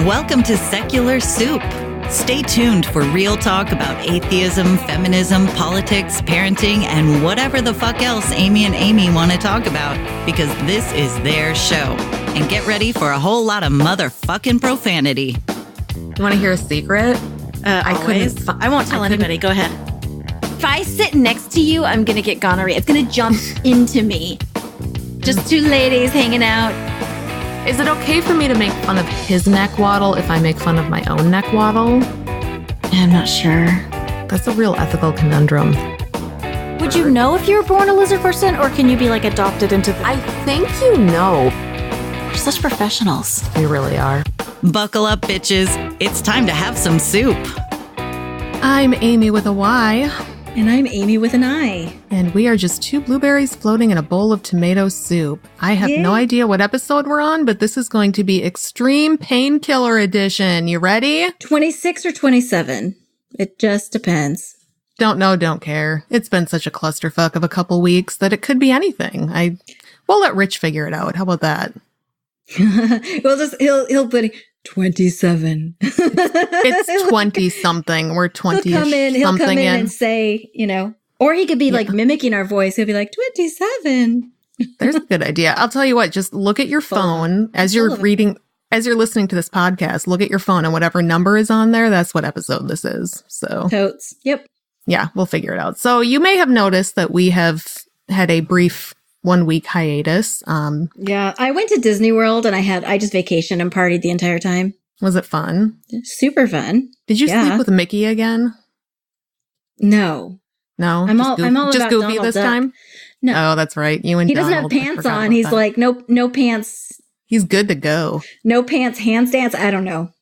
Welcome to Secular Soup. Stay tuned for real talk about atheism, feminism, politics, parenting, and whatever the fuck else Amy and Amy want to talk about, because this is their show. And get ready for a whole lot of motherfucking profanity. You want to hear a secret? I won't tell anybody. Go ahead. If I sit next to you, I'm going to get gonorrhea. It's going to jump into me. Just two ladies hanging out. Is it okay for me to make fun of his neck waddle if I make fun of my own neck waddle? I'm not sure. That's a real ethical conundrum. Would you know if you were born a lizard person, or can you be like adopted into the... I think you know. We're such professionals. We really are. Buckle up, bitches. It's time to have some soup. I'm Amy with a Y. And I'm Amy with an I. And we are just two blueberries floating in a bowl of tomato soup. I have no idea what episode we're on, but this is going to be Extreme Painkiller Edition. You ready? 26 or 27. It just depends. Don't know, don't care. It's been such a clusterfuck of a couple weeks that it could be anything. We'll let Rich figure it out. How about that? He'll put 27. It's 20 something. We're 20 He'll come in and say, or he could be like mimicking our voice. He'll be like 27. There's a good idea. I'll tell you what, just look at your phone as you're listening to this podcast, look at your phone and whatever number is on there, that's what episode this is. So totes. Yep. Yeah, we'll figure it out. So you may have noticed that we have had a brief 1 week hiatus. Yeah, I went to Disney World and I just vacationed and partied the entire time. Was it fun? Super fun. Did you sleep with Mickey again? No. I'm all just Goofy Donald this Duck. time? No. Oh, that's right. You and he doesn't Donald, have pants on. He's like, no pants. He's good to go. No pants handstands. I don't know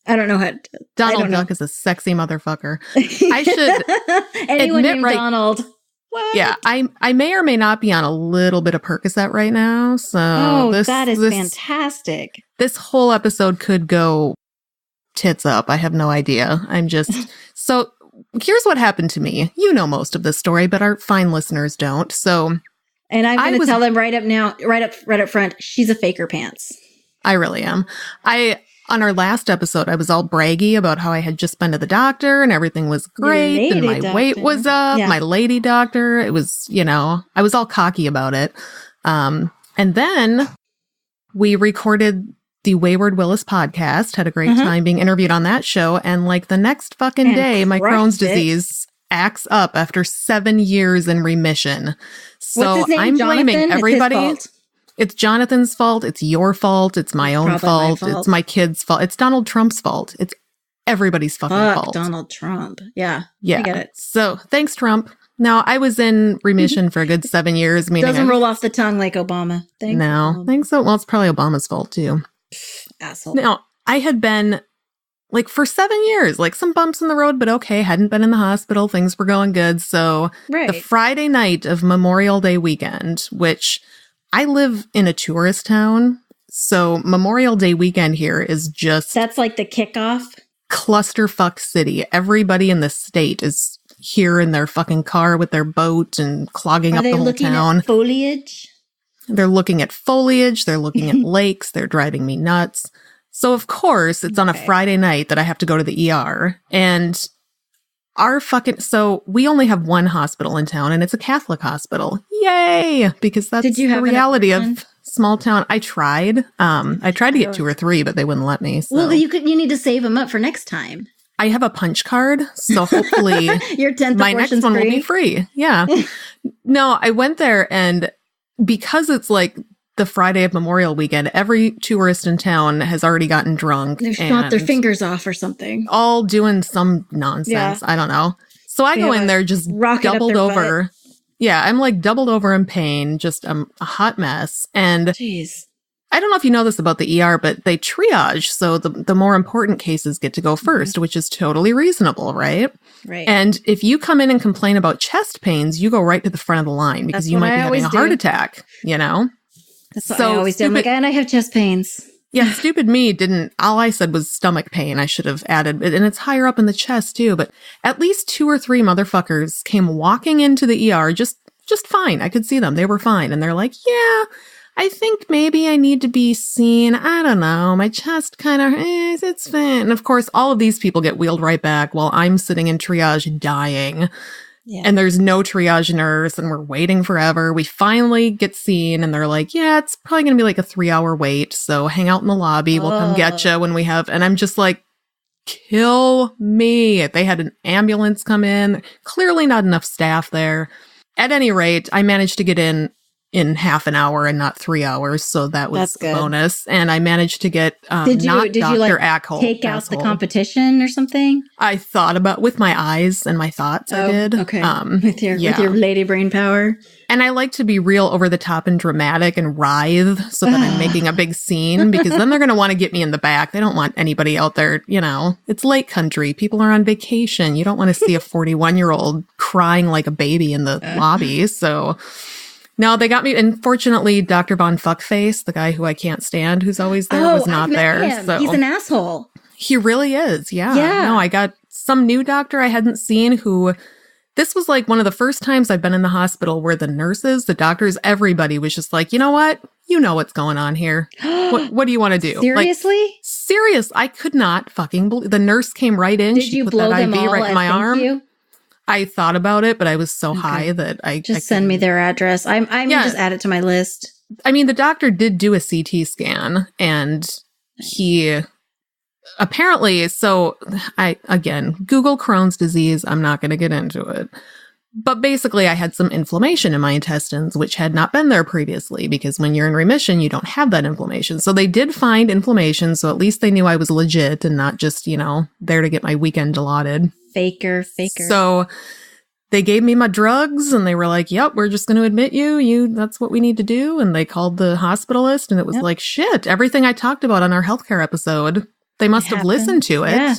how. Donald Duck is a sexy motherfucker. I should anyone admit, named right, Donald. What? Yeah, I may or may not be on a little bit of Percocet right now. So that is fantastic. This whole episode could go tits up. I have no idea. So here's what happened to me. You know most of this story, but our fine listeners don't. So, and I'm going to tell them right up front. She's a faker pants. I really am. On our last episode, I was all braggy about how I had just been to the doctor and everything was great and my weight was up, my lady doctor. It was, I was all cocky about it. And then we recorded the Wayward Willis podcast, had a great time being interviewed on that show. And like the next fucking day, my Crohn's disease acts up after 7 years in remission. So what's his name? I'm Jonathan? blaming everybody. It's his fault. It's Jonathan's fault. It's your fault. It's my own fault. It's my kid's fault. It's Donald Trump's fault. It's everybody's fucking fault. Donald Trump. Yeah. Yeah. I get it. So thanks, Trump. Now, I was in remission for a good 7 years. Doesn't roll off the tongue like Obama. Thanks so. Well, it's probably Obama's fault too. Asshole. Now, I had been for 7 years, some bumps in the road, but okay. Hadn't been in the hospital. Things were going good. So the Friday night of Memorial Day weekend, which I live in a tourist town, so Memorial Day weekend here is just... That's like the kickoff? Clusterfuck city. Everybody in the state is here in their fucking car with their boat and clogging up the whole town. At foliage? They're looking at foliage. They're looking at lakes. They're driving me nuts. So, of course, it's on a Friday night that I have to go to the ER. And so we only have one hospital in town, and it's a Catholic hospital. Yay! Because that's the reality of small town. I tried. I tried to get 2 or 3, but they wouldn't let me. So. Well, you need to save them up for next time. I have a punch card, so hopefully your 10th my next one will be free. Yeah. No, I went there, and because it's the Friday of Memorial weekend, every tourist in town has already gotten drunk. They've shot their fingers off or something. All doing some nonsense. Yeah. I don't know. So I go in there just doubled over. Butt. Yeah, I'm doubled over in pain, just a hot mess. And jeez. I don't know if you know this about the ER, but they triage. So the more important cases get to go first, which is totally reasonable, right? Right. And if you come in and complain about chest pains, you go right to the front of the line because you might be having a heart attack, That's what I always do. I'm like, and I have chest pains. Yeah, stupid me didn't. All I said was stomach pain. I should have added, and it's higher up in the chest too. But at least 2 or 3 motherfuckers came walking into the ER just fine. I could see them; they were fine, and they're like, "Yeah, I think maybe I need to be seen. I don't know. My chest kind of, it's fine. And of course, all of these people get wheeled right back while I'm sitting in triage dying. Yeah. And there's no triage nurse and we're waiting forever. We finally get seen and they're like, yeah, it's probably going to be like a 3-hour wait. So hang out in the lobby. We'll come get you when we have. And I'm just like, kill me. They had an ambulance come in. Clearly not enough staff there. At any rate, I managed to get in half an hour and not 3 hours. So that was a bonus. And I managed to get did you like take out the competition or something? I thought about with my eyes and my thoughts. I did. Okay. With your lady brain power. And I like to be real over the top and dramatic and writhe so that I'm making a big scene because then they're going to want to get me in the back. They don't want anybody out there, it's lake country. People are on vacation. You don't want to see a 41-year-old crying like a baby in the lobby. So no, they got me. And fortunately, Dr. Von Fuckface, the guy who I can't stand, who's always there, was not there. Him. So he's an asshole. He really is. Yeah. No, I got some new doctor I hadn't seen who, this was like one of the first times I've been in the hospital where the nurses, the doctors, everybody was just like, you know what? You know what's going on here. What do you want to do? Seriously? Serious. I could not fucking believe. The nurse came right in. Did you blow them all right in my arm. You? I thought about it, but I was so high that I send me their address. I'm just add it to my list. I mean, the doctor did do a CT scan and he apparently, Google Crohn's disease. I'm not going to get into it, but basically I had some inflammation in my intestines, which had not been there previously because when you're in remission, you don't have that inflammation. So they did find inflammation. So at least they knew I was legit and not just, there to get my weekend allotted. Faker. So they gave me my drugs and they were like, yep, we're just going to admit you, that's what we need to do. And they called the hospitalist and it was like, shit, everything I talked about on our healthcare episode, they must have listened to it. Yeah.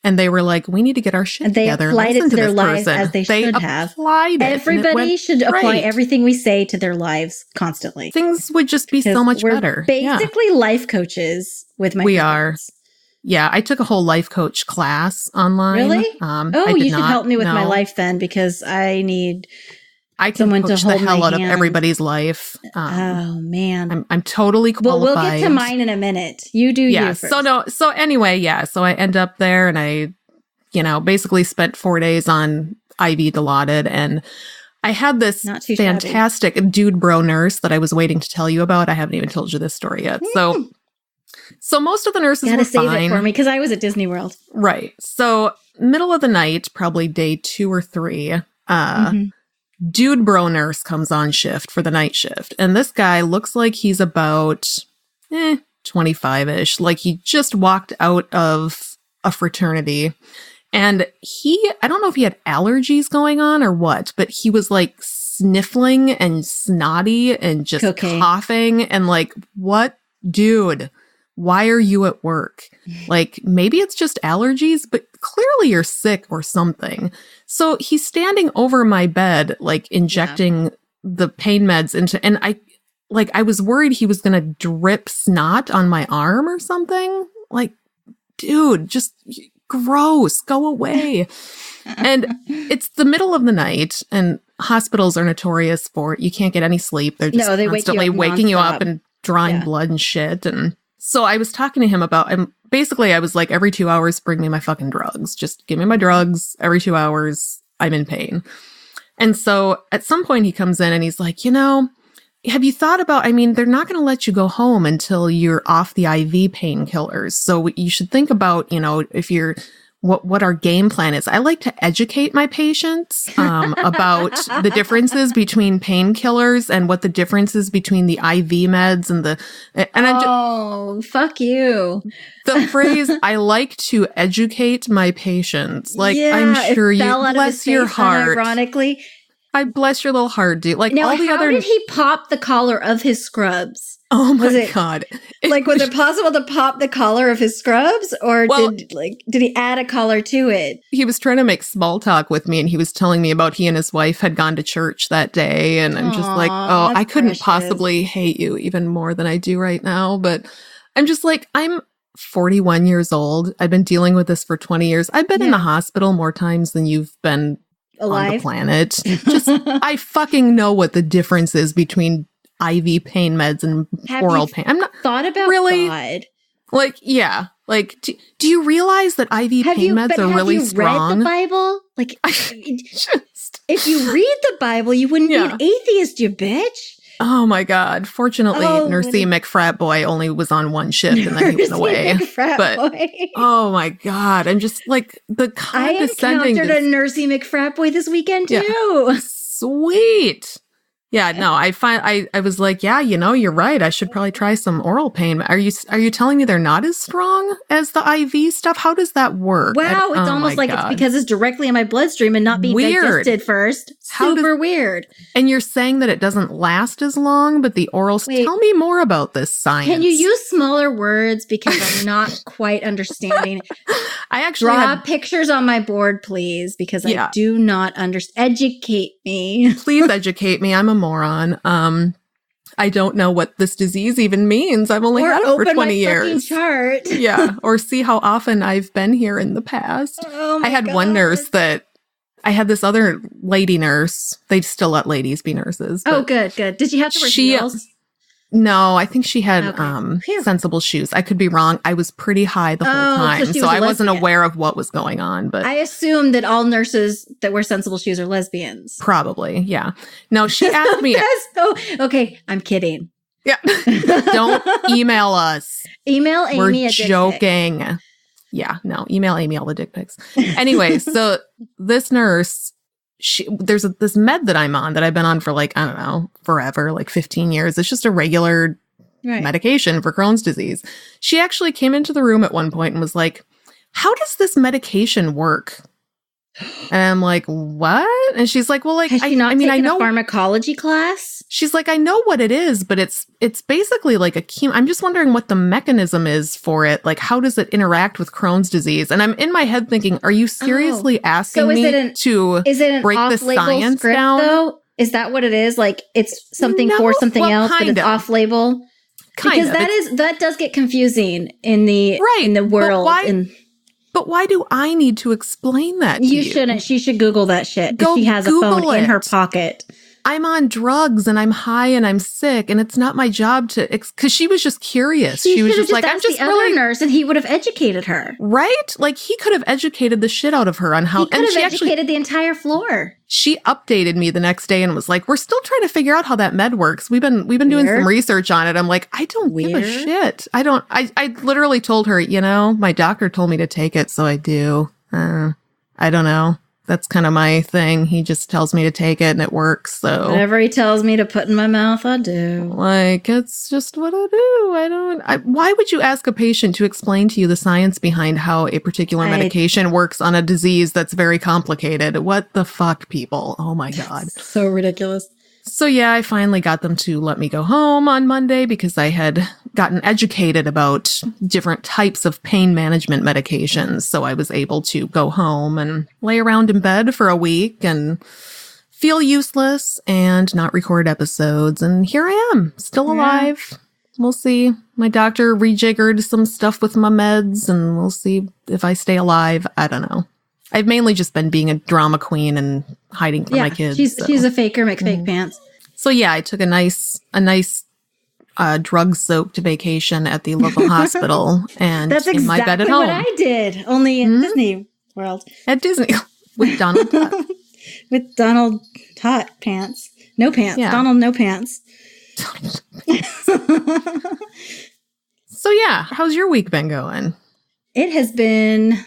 And they were like, we need to get our shit together. And they applied it to their lives as they should have. Everybody should apply everything we say to their lives constantly. Things would just be so much better. Basically life coaches with my parents. Yeah, I took a whole life coach class online. Really? You should help me with my life then because I need someone to hold the hell out of everybody's life. Oh man, I'm totally qualified. Well, we'll get to mine in a minute. You do you first. So anyway, so I end up there and I, basically spent 4 days on IV Dilaudid and I had this fantastic dude bro nurse that I was waiting to tell you about. I haven't even told you this story yet. So most of the nurses were fine. Gotta save it for me because I was at Disney World. Right. So middle of the night, probably day 2 or 3, dude bro nurse comes on shift for the night shift. And this guy looks like he's about 25-ish. Like he just walked out of a fraternity. And I don't know if he had allergies going on or what, but he was like sniffling and snotty and just coughing and like, what, dude? Why are you at work? Like, maybe it's just allergies, but clearly you're sick or something. So he's standing over my bed, like injecting the pain meds into, and I was worried he was going to drip snot on my arm or something. Like, dude, just gross, go away. And it's the middle of the night and hospitals are notorious for, you can't get any sleep. They're just constantly waking you up and drawing blood and shit. And so I was talking to him about, and basically I was like, every 2 hours, bring me my fucking drugs. Just give me my drugs. Every 2 hours, I'm in pain. And so at some point he comes in and he's like, have you thought about, they're not going to let you go home until you're off the IV painkillers. So you should think about, if you're, what our game plan is. I like to educate my patients about the differences between painkillers and what the difference is between the IV meds and fuck you. The phrase, I like to educate my patients. Like, I'm sure you bless your heart. Ironically. I bless your little heart, dude. Like, now, all the how did he pop the collar of his scrubs? Oh my God. Was it possible to pop the collar of his scrubs or did he add a collar to it? He was trying to make small talk with me and he was telling me about he and his wife had gone to church that day. And I'm just like, I couldn't possibly hate you even more than I do right now. But I'm just like, I'm 41 years old. I've been dealing with this for 20 years. I've been in the hospital more times than you've been alive on the planet. Just, I fucking know what the difference is between IV pain meds and oral pain. I'm not thought about really God. Like, yeah. Like, do you realize that IV pain meds are really strong? Read the Bible? Like, if you read the Bible, you wouldn't be an atheist, you bitch. Oh my God. Fortunately, Nursey McFrat Boy only was on one shift and then he went away. Boy. Oh my God. I'm just like the condescending. I encountered a Nursey McFrat Boy this weekend too. Yeah. Sweet. Yeah, no, I was like, yeah, you're right. I should probably try some oral pain. Are you telling me they're not as strong as the IV stuff? How does that work? Wow, it's almost like it's because it's directly in my bloodstream and not being digested first. Super weird. And you're saying that it doesn't last as long, but the oral. Tell me more about this science. Can you use smaller words because I'm not quite understanding? I actually draw pictures on my board, please, because I do not understand. Educate me. Please educate me. I'm a moron. I don't know what this disease even means. I've only had it for 20 years. Chart. Yeah, or see how often I've been here in the past. I had one nurse that I had this other lady nurse. They still let ladies be nurses. Oh, good. Did you have to wear heels? No, I think she had sensible shoes. I could be wrong. I was pretty high the whole time, so I wasn't aware of what was going on. But I assume that all nurses that wear sensible shoes are lesbians. Probably, yeah. No, she asked me. Okay, I'm kidding. Yeah. Don't email us. Email Amy. We're joking. Yeah, no, email Amy all the dick pics. Anyway, so this nurse, there's this med that I'm on that I've been on for like, I don't know, forever, like 15 years. It's just a regular medication for Crohn's disease. She actually came into the room at one point and was like, how does this medication work? And I'm like, what? And she's like, well, like, I know a pharmacology class. She's like, I know what it is, but it's basically like a chemo. I'm just wondering what the mechanism is for it. Like, how does it interact with Crohn's disease? And I'm in my head thinking, are you seriously asking me to break the science down? Though? Is that what it is? Like, it's something for something else, but it's off-label? Because that does get confusing in the world. But why do I need to explain that to you? You shouldn't. She should Google that shit. If she has a phone in her pocket. I'm on drugs and I'm high and I'm sick and it's not my job to, because she was just curious. She was just like, I'm just the other nurse, and he would have educated her. Right? Like he could have educated the shit out of her on how, he could have educated the entire floor. She updated me the next day and was like, we're still trying to figure out how that med works. We've been doing some research on it. I'm like, I don't give a shit. I literally told her, my doctor told me to take it. So I do. I don't know. That's kind of my thing. He just tells me to take it and it works. So whatever he tells me to put in my mouth, I do. Like, it's just what I do. Why would you ask a patient to explain to you the science behind how a particular medication works on a disease that's very complicated? What the fuck, people? Oh my God. So ridiculous. So yeah, I finally got them to let me go home on Monday because I had gotten educated about different types of pain management medications. So I was able to go home and lay around in bed for a week and feel useless and not record episodes. And here I am, still alive. We'll see. My doctor rejiggered some stuff with my meds and we'll see if I stay alive. I don't know. I've mainly just been being a drama queen and hiding from my kids. She's a faker, make fake pants. So yeah, I took a nice drug-soaked vacation at the local hospital and that's in my bed at exactly home. What I did, only in Disney World. At Disney with Donald Tutt. With Donald Tutt pants. No pants. Yeah. Donald no pants. So yeah, how's your week been going? It has been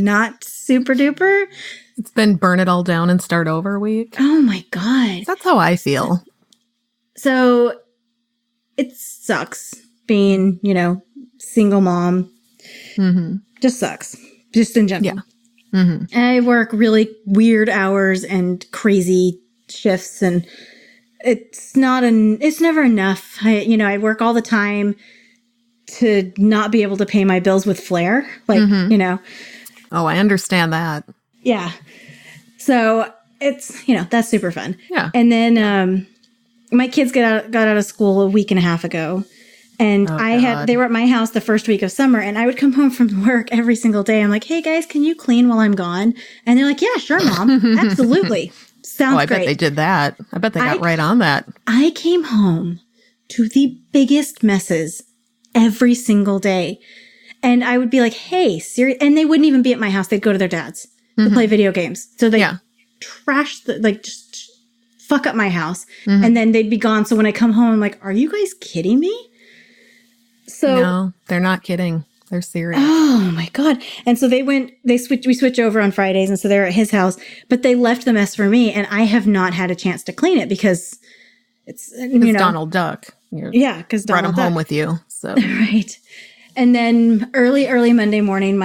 not super duper. It's been burn it all down and start over week. Oh my God. That's how I feel. So it sucks being, single mom. Mm-hmm. Just sucks. Just in general. Yeah. Mm-hmm. I work really weird hours and crazy shifts and it's never enough. I work all the time to not be able to pay my bills with flair. Oh, I understand that. Yeah. So it's, that's super fun. Yeah. And then my kids got out of school a week and a half ago. And they were at my house the first week of summer and I would come home from work every single day. I'm like, hey guys, can you clean while I'm gone? And they're like, yeah, sure, Mom. Absolutely. Sounds I great. bet they did that. I bet they got right on that. I came home to the biggest messes every single day. And I would be like, hey, Siri. And they wouldn't even be at my house. They'd go to their dad's to play video games. So they trash just fuck up my house. And then they'd be gone. So when I come home, I'm like, are you guys kidding me? So no, they're not kidding. They're serious. Oh my God. And so we switch over on Fridays. And so they're at his house, but they left the mess for me. And I have not had a chance to clean it because it's, Donald Duck. Because brought him home with you. So right. And then early Monday morning,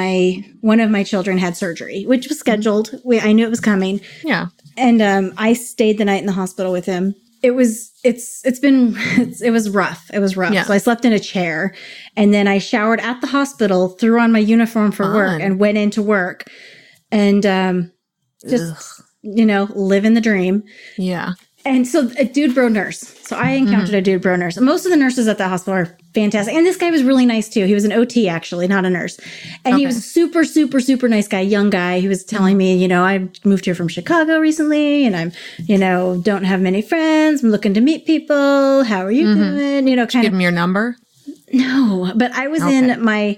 one of my children had surgery, which was scheduled. I knew it was coming. Yeah. And I stayed the night in the hospital with him. It was rough. It was rough. Yeah. So I slept in a chair, and then I showered at the hospital, threw on my uniform for work, and went into work, and living the dream. Yeah. And so a dude bro nurse. So I encountered a dude bro nurse. Most of the nurses at the hospital are fantastic. And this guy was really nice too. He was an OT actually, not a nurse. And he was a super, super, super nice guy, young guy. He was telling me, I moved here from Chicago recently and I'm, don't have many friends. I'm looking to meet people. How are you doing? Give him your number? No, but I was in my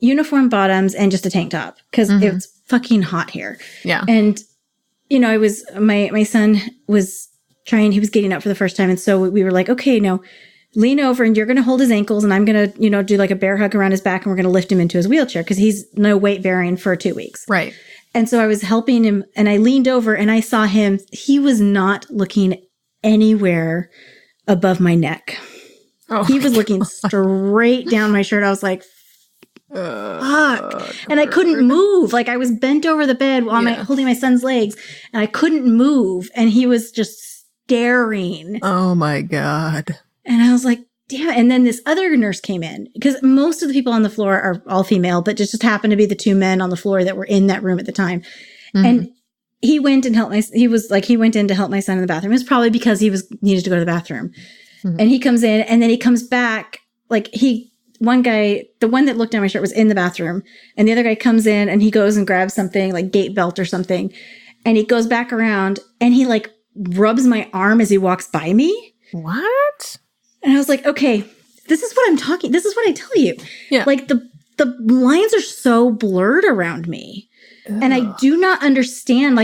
uniform bottoms and just a tank top because it was fucking hot here. Yeah. And I was, my son was he was getting up for the first time. And so we were like, okay, no, lean over and you're going to hold his ankles and I'm going to, do like a bear hug around his back and we're going to lift him into his wheelchair because he's no weight bearing for 2 weeks. Right. And so I was helping him and I leaned over and I saw him. He was not looking anywhere above my neck. Oh, he was looking straight down my shirt. I was like, fuck. And I couldn't move. Like I was bent over the bed while holding my son's legs and I couldn't move. And he was just staring. Oh my God. And I was like, damn. And then this other nurse came in because most of the people on the floor are all female, but just happened to be the two men on the floor that were in that room at the time. And he went and helped he went in to help my son in the bathroom. It was probably because he needed to go to the bathroom. And he comes in and then he comes back one guy, the one that looked down my shirt was in the bathroom and the other guy comes in and he goes and grabs something like gate belt or something. And he goes back around and he rubs my arm as he walks by me. What? And I was like, okay, this is what I tell you. Yeah. Like the lines are so blurred around me. Ugh. And I do not understand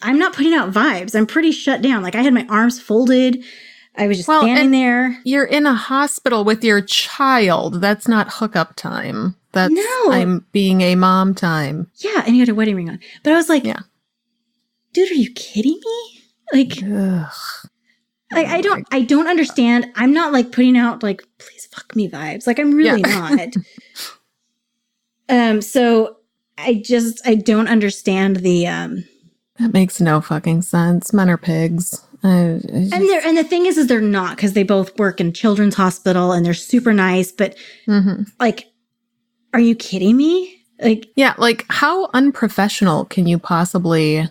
I'm not putting out vibes. I'm pretty shut down. I had my arms folded. I was just standing there. You're in a hospital with your child. That's not hookup time. That's I'm being a mom time. Yeah, and you had a wedding ring on. But I was like, dude, are you kidding me? I don't understand. I'm not putting out please fuck me vibes. I'm really not. So I don't understand the That makes no fucking sense. Men are pigs. And the thing is they're not because they both work in children's hospital and they're super nice. But are you kidding me? How unprofessional can you possibly?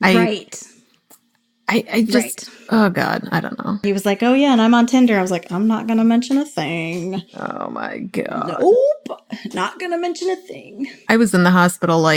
Right. I just oh God, I don't know. He was like, oh yeah, and I'm on Tinder. I was like, I'm not gonna mention a thing. Oh my God. Nope, not gonna mention a thing. I was in the hospital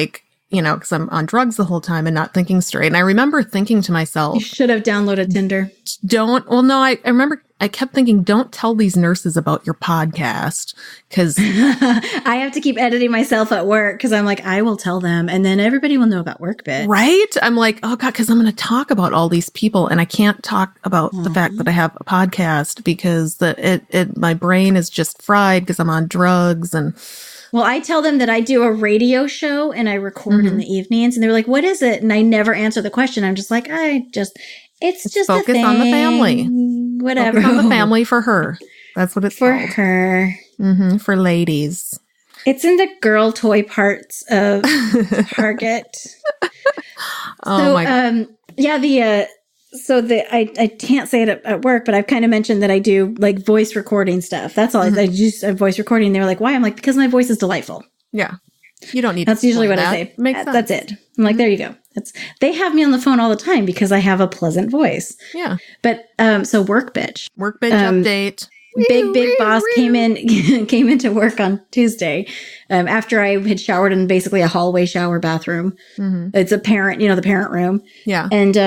because I'm on drugs the whole time and not thinking straight. And I remember thinking to myself, you should have downloaded Tinder. I remember I kept thinking, don't tell these nurses about your podcast because I have to keep editing myself at work because I'm like, I will tell them and then everybody will know about WorkBitch. Right? I'm like, oh God, because I'm going to talk about all these people and I can't talk about the fact that I have a podcast because my brain is just fried because I'm on drugs and... Well, I tell them that I do a radio show and I record in the evenings and they're like, what is it? And I never answer the question. I'm just like, it's just focus on the family. Whatever. Focus on the family for her. That's what it's for called. Her. For ladies. It's in the girl toy parts of Target. My God. I can't say it at work, but I've kind of mentioned that I do voice recording stuff. That's all. I just voice recording. They were like, why? I'm like, because my voice is delightful. Yeah. You don't need That's usually what I say. Makes sense. That's it. I'm like, there you go. They have me on the phone all the time because I have a pleasant voice. Yeah. But so WorkBitch. WorkBitch update. big boss came into work on Tuesday after I had showered in basically a hallway shower bathroom. Mm-hmm. It's a parent, the parent room. Yeah. And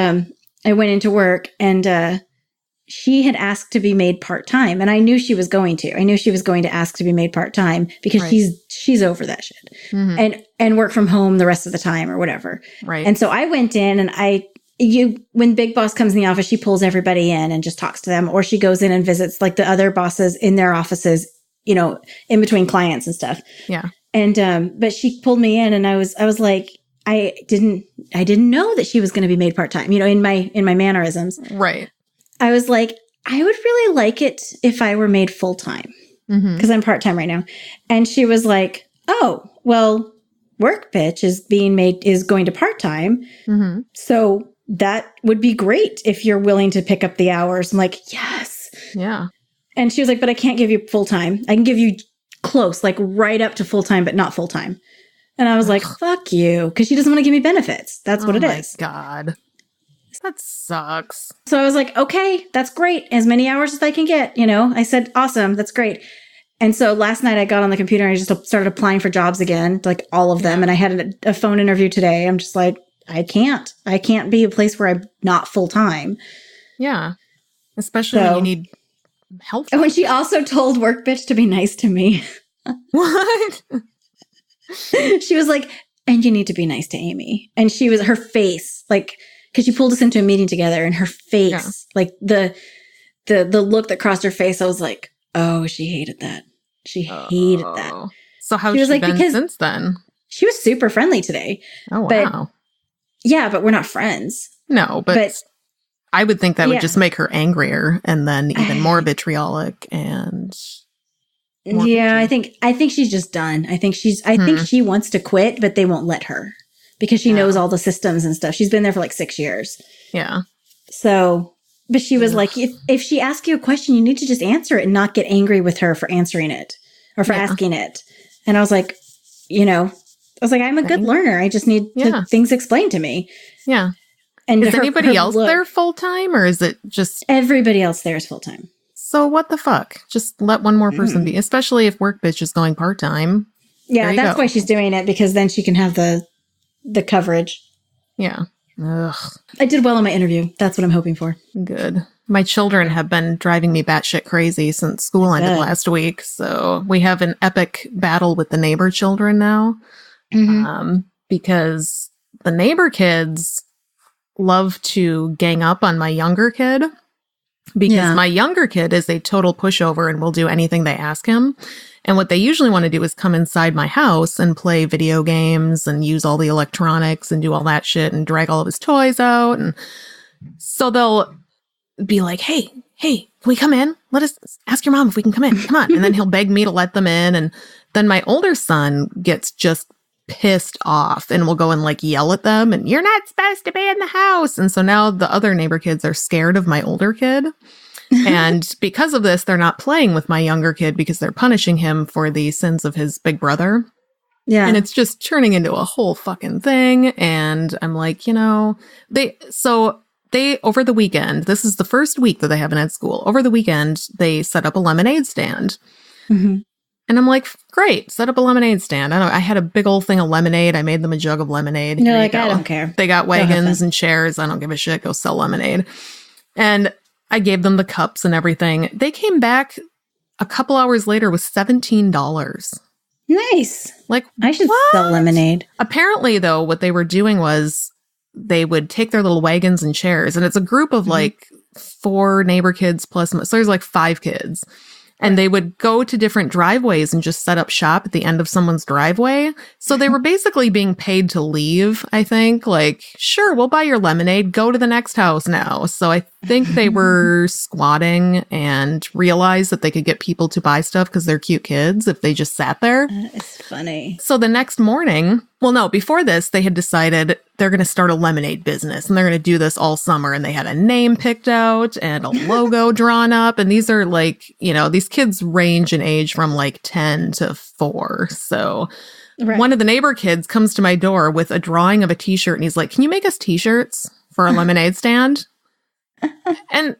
I went into work and she had asked to be made part-time, and I knew she was going to. I knew she was going to ask to be made part-time because she's over that shit. Mm-hmm. And work from home the rest of the time or whatever. Right. And so I went in and when Big Boss comes in the office, she pulls everybody in and just talks to them, or she goes in and visits like the other bosses in their offices, in between clients and stuff. Yeah. And but she pulled me in and I was like, I didn't know that she was going to be made part-time, in my mannerisms. Right. I was like, I would really like it if I were made full-time because I'm part-time right now. And she was like, oh, well, Work Bitch is going to part-time. Mm-hmm. So that would be great if you're willing to pick up the hours. I'm like, yes. Yeah. And she was like, but I can't give you full-time. I can give you close, like right up to full-time, but not full-time. And I was like, fuck you. Because she doesn't want to give me benefits. That's what it is. Oh my God. That sucks. So I was like, okay, that's great. As many hours as I can get, I said, awesome. That's great. And so last night I got on the computer and I just started applying for jobs again, like all of them. And I had a phone interview today. I'm just like, I can't be a place where I'm not full time. Yeah. Especially when you need help. And when she also told Work Bitch to be nice to me. What? She was like, and you need to be nice to Amy. And her face, like, because she pulled us into a meeting together and her face, like the look that crossed her face, I was like, oh, she hated that. She hated that. So how's she been since then? She was super friendly today. Oh, wow. But we're not friends. No, but I would think that would just make her angrier and then even more vitriolic and... Yeah, I think she's just done. I think she wants to quit, but they won't let her because she knows all the systems and stuff. She's been there for like 6 years. Yeah. So, but she was like, if she asks you a question, you need to just answer it and not get angry with her for answering it or for asking it. And I was like, I'm a good learner. I just need things explained to me. Yeah. And is anybody else there full time, or is it just everybody else there is full time? So what the fuck? Just let one more person be, especially if Work Bitch is going part time. Yeah, that's why she's doing it, because then she can have the coverage. Yeah. Ugh. I did well on my interview. That's what I'm hoping for. Good. My children have been driving me batshit crazy since school ended last week. So we have an epic battle with the neighbor children now, because the neighbor kids love to gang up on my younger kid. Because my younger kid is a total pushover and will do anything they ask him. And what they usually want to do is come inside my house and play video games and use all the electronics and do all that shit and drag all of his toys out. And so they'll be like, hey, can we come in? Let us ask your mom if we can come in. Come on. And then he'll beg me to let them in. And then my older son gets just pissed off and will go and like yell at them and you're not supposed to be in the house. And so now the other neighbor kids are scared of my older kid. And because of this, they're not playing with my younger kid because they're punishing him for the sins of his big brother. Yeah. And it's just turning into a whole fucking thing. And I'm like, they over the weekend, this is the first week that they haven't had school. Over the weekend, they set up a lemonade stand. Mm-hmm. And I'm like, great, set up a lemonade stand. I had a big old thing of lemonade. I made them a jug of lemonade. You're like, I don't care. They got wagons and chairs. I don't give a shit. Go sell lemonade. And I gave them the cups and everything. They came back a couple hours later with $17. Nice. Like, I should sell lemonade. Apparently, though, what they were doing was they would take their little wagons and chairs. And it's a group of like 4 neighbor kids plus, so there's like 5 kids. And they would go to different driveways and just set up shop at the end of someone's driveway. So they were basically being paid to leave, I think. Like, sure, we'll buy your lemonade. Go to the next house now. So I think they were squatting and realized that they could get people to buy stuff because they're cute kids if they just sat there. It's funny. So the next morning, before this, they had decided they're going to start a lemonade business and they're going to do this all summer. And they had a name picked out and a logo drawn up. And these are like, these kids range in age from like 10 to 4. So one of the neighbor kids comes to my door with a drawing of a t-shirt and he's like, can you make us t-shirts for a lemonade stand? And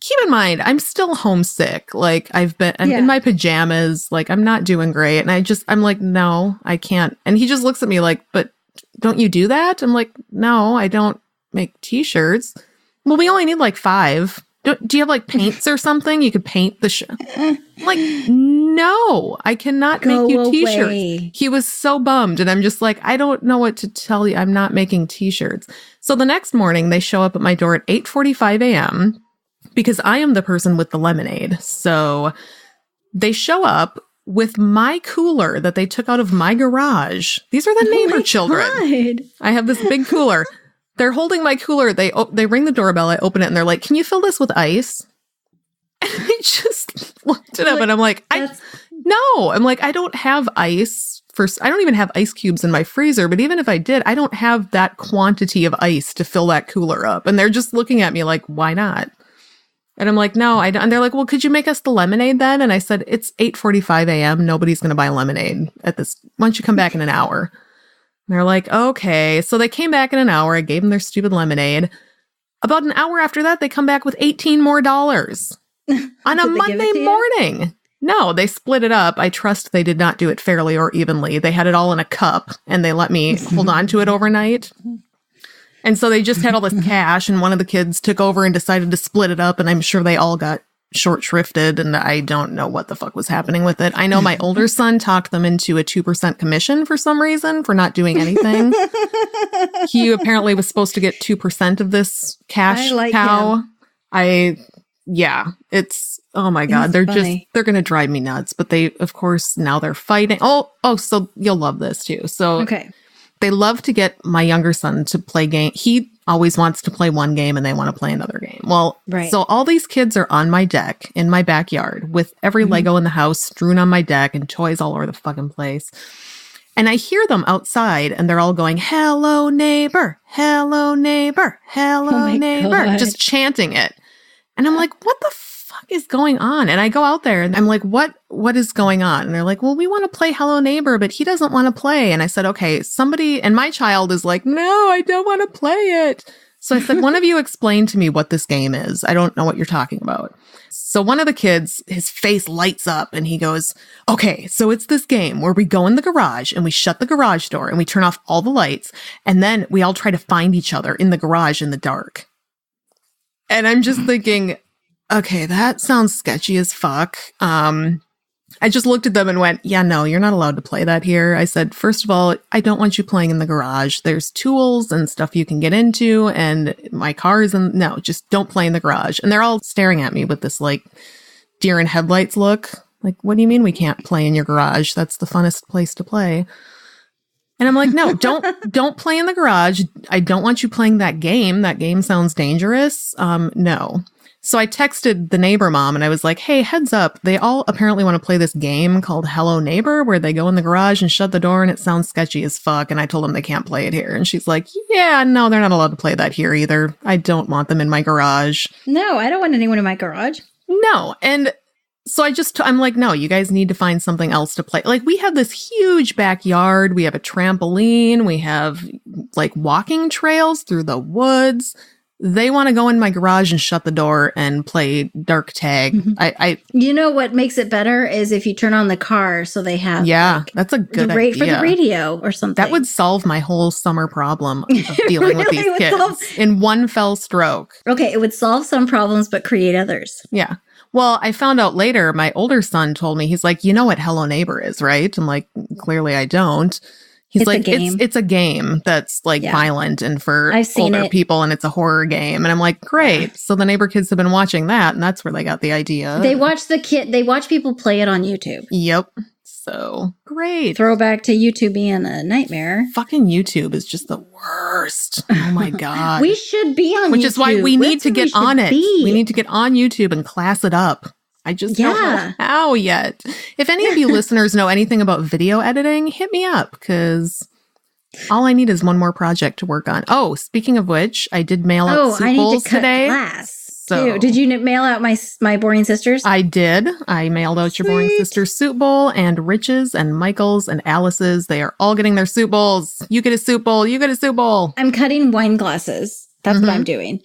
keep in mind, I'm still homesick. Like I'm in my pajamas. Like I'm not doing great. And I'm like, no, I can't. And he just looks at me like, but don't you do that? I'm like, no, I don't make t-shirts. Well, we only need like 5. Do you have like paints or something? You could paint the like, no, I cannot make you t-shirts. Away. He was so bummed. And I'm just like, I don't know what to tell you. I'm not making t-shirts. So the next morning they show up at my door at 8:45 a.m. because I am the person with the lemonade. So they show up with my cooler that they took out of my garage. These are the neighbor children. God. I have this big cooler. They're holding my cooler. They ring the doorbell. I open it and they're like, can you fill this with ice? And I just looked it up and I'm like, no. I'm like, I don't have ice. I don't even have ice cubes in my freezer. But even if I did, I don't have that quantity of ice to fill that cooler up. And they're just looking at me like, why not? And I'm like, no, I don't. And they're like, well, could you make us the lemonade then? And I said, it's 8:45 a.m. Nobody's going to buy lemonade at this. Why don't you come back in an hour? And they're like, okay. So they came back in an hour. I gave them their stupid lemonade. About an hour after that, they come back with $18 more on a Monday morning. No, they split it up. I trust they did not do it fairly or evenly. They had it all in a cup and they let me hold on to it overnight. And so they just had all this cash and one of the kids took over and decided to split it up. And I'm sure they all got short shrifted and I don't know what the fuck was happening with it. I know my older son talked them into a 2% commission for some reason for not doing anything. He apparently was supposed to get 2% of this cash cow. It's, oh my God, they're going to drive me nuts. But they, of course, now they're fighting. Oh, so you'll love this too. So they love to get my younger son to play game. He always wants to play one game and they want to play another game. Well, so all these kids are on my deck in my backyard with every Lego in the house strewn on my deck and toys all over the fucking place. And I hear them outside and they're all going, hello, neighbor, hello, neighbor, hello, neighbor, God. Just chanting it. And I'm like, what the fuck is going on? And I go out there and I'm like, what is going on? And they're like, well, we want to play Hello Neighbor, but he doesn't want to play. And I said, okay, somebody, and my child is like, no, I don't want to play it. So I said, one of you explain to me what this game is. I don't know what you're talking about. So one of the kids, his face lights up and he goes, okay, so it's this game where we go in the garage and we shut the garage door and we turn off all the lights. And then we all try to find each other in the garage in the dark. And I'm just thinking, okay, that sounds sketchy as fuck. I just looked at them and went, yeah, no, you're not allowed to play that here. I said, first of all, I don't want you playing in the garage. There's tools and stuff you can get into and my car's and no, just don't play in the garage. And they're all staring at me with this like deer in headlights look. Like, what do you mean we can't play in your garage? That's the funnest place to play. And I'm like, no, don't play in the garage. I don't want you playing that game. That game sounds dangerous. No. So I texted the neighbor mom and I was like, hey, heads up. They all apparently want to play this game called Hello Neighbor where they go in the garage and shut the door and it sounds sketchy as fuck. And I told them they can't play it here. And she's like, yeah, no, they're not allowed to play that here either. I don't want them in my garage. No, I don't want anyone in my garage. No. And so I'm like, no, you guys need to find something else to play. Like we have this huge backyard. We have a trampoline. We have like walking trails through the woods. They want to go in my garage and shut the door and play dark tag. Mm-hmm. You know what makes it better is if you turn on the car so they have that's a good idea. For the radio or something. That would solve my whole summer problem of dealing with these kids in one fell stroke. Okay, it would solve some problems but create others. Yeah. Well, I found out later, my older son told me, he's like, you know what Hello Neighbor is, right? I'm like, clearly I don't. He's like, it's a game that's like violent and for older people and it's a horror game. And I'm like, great. Yeah. So the neighbor kids have been watching that and that's where they got the idea. They watch people play it on YouTube. Yep. So great. Throwback to YouTube being a nightmare. Fucking YouTube is just the worst. Oh my God. We should be on YouTube. Which is why we need to get on it. We need to get on YouTube and class it up. I just don't know how yet. If any of you listeners know anything about video editing, hit me up because all I need is one more project to work on. Oh, speaking of which, I did mail out soup bowls today. Class. So, did you mail out my Boring Sisters? I did. I mailed out your Boring Sisters soup bowl and Rich's and Michael's and Alice's. They are all getting their soup bowls. You get a soup bowl. You get a soup bowl. I'm cutting wine glasses. That's what I'm doing.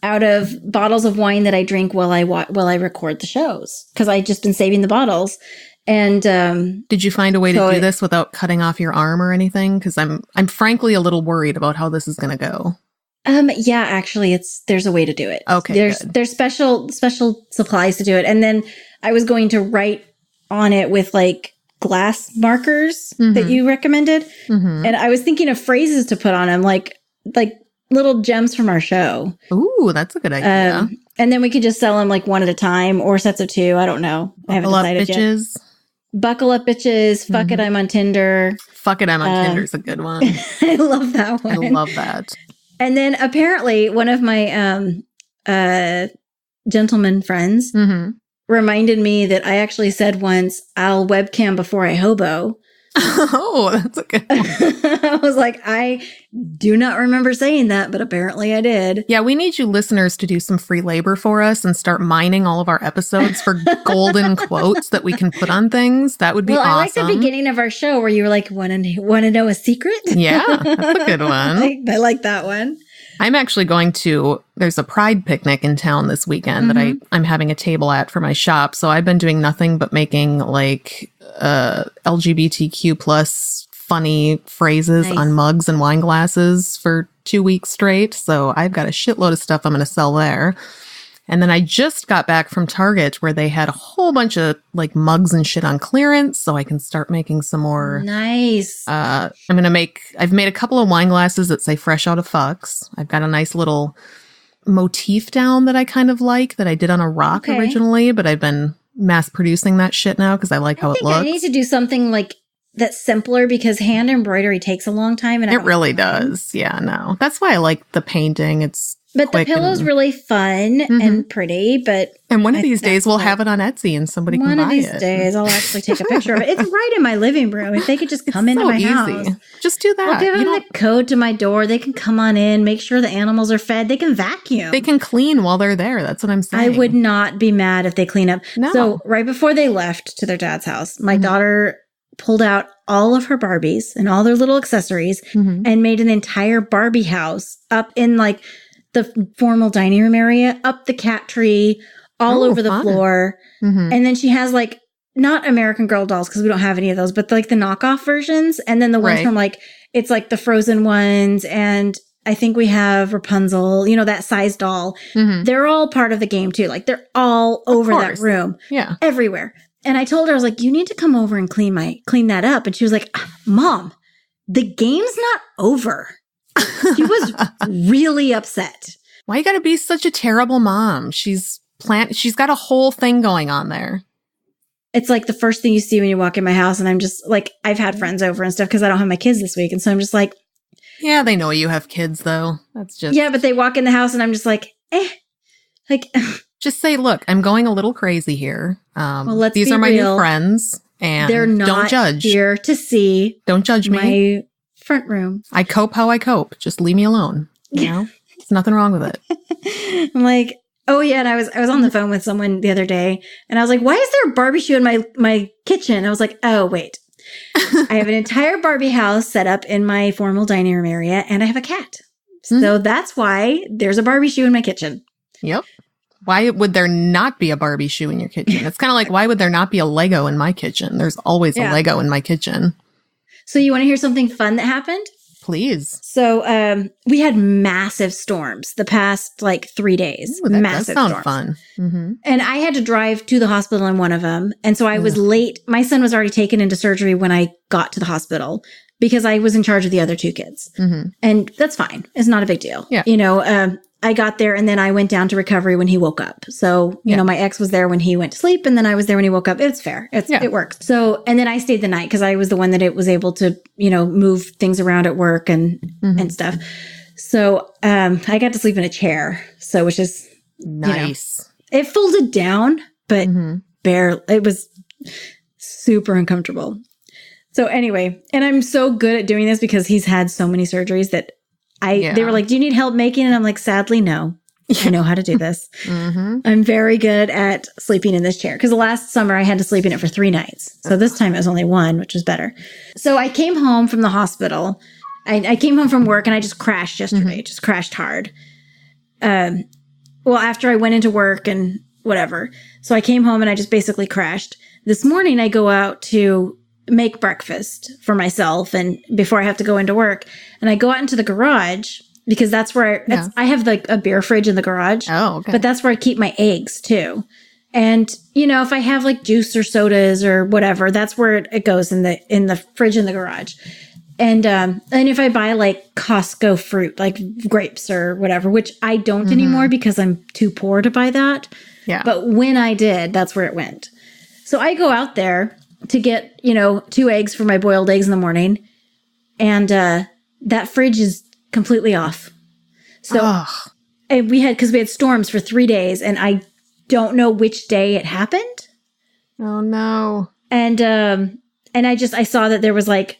out of bottles of wine that I drink while I record the shows, because I just been saving the bottles. And did you find a way to do this without cutting off your arm or anything? Because I'm frankly a little worried about how this is going to go. Yeah, actually, there's a way to do it. Okay, there's special supplies to do it. And then I was going to write on it with like glass markers that you recommended, and I was thinking of phrases to put on them, like little gems from our show. Ooh, that's a good idea. And then we could just sell them like one at a time or sets of two. I don't know. I haven't decided yet. Buckle up, bitches. Fuck it, I'm on Tinder. Fuck it, I'm on Tinder is a good one. I love that one. I love that. And then apparently one of my gentleman friends reminded me that I actually said once, I'll webcam before I hobo. Oh, that's a good one. I was like, I do not remember saying that, but apparently I did. Yeah, we need you listeners to do some free labor for us and start mining all of our episodes for golden quotes that we can put on things. That would be awesome. I like the beginning of our show where you were like, want to know a secret? Yeah, that's a good one. I like that one. I'm actually there's a pride picnic in town this weekend that I'm having a table at for my shop. So I've been doing nothing but making like LGBTQ plus funny phrases on mugs and wine glasses for 2 weeks straight. So I've got a shitload of stuff I'm going to sell there. And then I just got back from Target where they had a whole bunch of like mugs and shit on clearance. So I can start making some more. Nice. I've made a couple of wine glasses that say fresh out of fucks. I've got a nice little motif down that I kind of like that I did on a rock originally, but I've been mass producing that shit now because I like how it looks. I need to do something like that's simpler because hand embroidery takes a long time. And it really does. Yeah, no. That's why I like the painting. But the pillow's really fun and pretty, And one of these days we'll have it on Etsy and somebody can buy it. One of these days I'll actually take a picture of it. It's right in my living room. If they could just come into my house. Just do that. I'll give them the code to my door. They can come on in, make sure the animals are fed. They can vacuum. They can clean while they're there. That's what I'm saying. I would not be mad if they clean up. No. So right before they left to their dad's house, my daughter pulled out all of her Barbies and all their little accessories and made an entire Barbie house up in like the formal dining room area, up the cat tree, all over the floor. And then she has like, not American Girl dolls because we don't have any of those, but like the knockoff versions. And then the ones from like, it's like the Frozen ones. And I think we have Rapunzel, that size doll. They're all part of the game too. Like they're all over that room. Yeah. Everywhere. And I told her, I was like, you need to come over and clean that up. And she was like, Mom, the game's not over. She was really upset. Why you gotta be such a terrible mom? She's got a whole thing going on there. It's like the first thing you see when you walk in my house. And I'm just like, I've had friends over and stuff because I don't have my kids this week. And so I'm just like. Yeah, they know you have kids though. That's just. Yeah, but they walk in the house and I'm just like, Like. Just say, look, I'm going a little crazy here. These are my new friends. And they're not don't judge. Here to see. Don't judge me. My front room. I cope how I cope. Just leave me alone. You know? There's nothing wrong with it. I'm like, oh yeah, and I was on the phone with someone the other day, and I was like, why is there a Barbie shoe in my kitchen? I was like, oh wait, I have an entire Barbie house set up in my formal dining room area, and I have a cat, so that's why there's a Barbie shoe in my kitchen. Yep. Why would there not be a Barbie shoe in your kitchen? It's kind of like, why would there not be a Lego in my kitchen? There's always a Lego in my kitchen. So you want to hear something fun that happened? Please. So we had massive storms the past like 3 days. Ooh, that massive does sound storms. Fun. Mm-hmm. And I had to drive to the hospital in one of them. And so I was late. My son was already taken into surgery when I got to the hospital because I was in charge of the other 2 kids. And that's fine. It's not a big deal. Yeah. I got there and then I went down to recovery when he woke up. So, you know, my ex was there when he went to sleep and then I was there when he woke up. It's fair. It works. So, and then I stayed the night because I was the one that it was able to, move things around at work and stuff. So, I got to sleep in a chair. So, which is nice. It folded down, but it was super uncomfortable. So anyway, and I'm so good at doing this because he's had so many surgeries that they were like, do you need help making it? I'm like, sadly, no. I know how to do this. I'm very good at sleeping in this chair because the last summer I had to sleep in it for 3 nights. So this time it was only 1, which was better. So I came home from the hospital. I came home from work and I just crashed yesterday, just crashed hard. And well, after I went into work and whatever. So I came home and I just basically crashed. This morning I go out to make breakfast for myself and before I have to go into work. And I go out into the garage because that's where I have like a beer fridge in the garage. Oh, okay. But that's where I keep my eggs too. And, you know, if I have like juice or sodas or whatever, that's where it goes in the fridge in the garage. And if I buy like Costco fruit, like grapes or whatever, which I don't anymore because I'm too poor to buy that. Yeah. But when I did, that's where it went. So I go out there to get, 2 eggs for my boiled eggs in the morning. And that fridge is completely off. So and we had storms for 3 days and I don't know which day it happened. Oh no. And I saw that there was like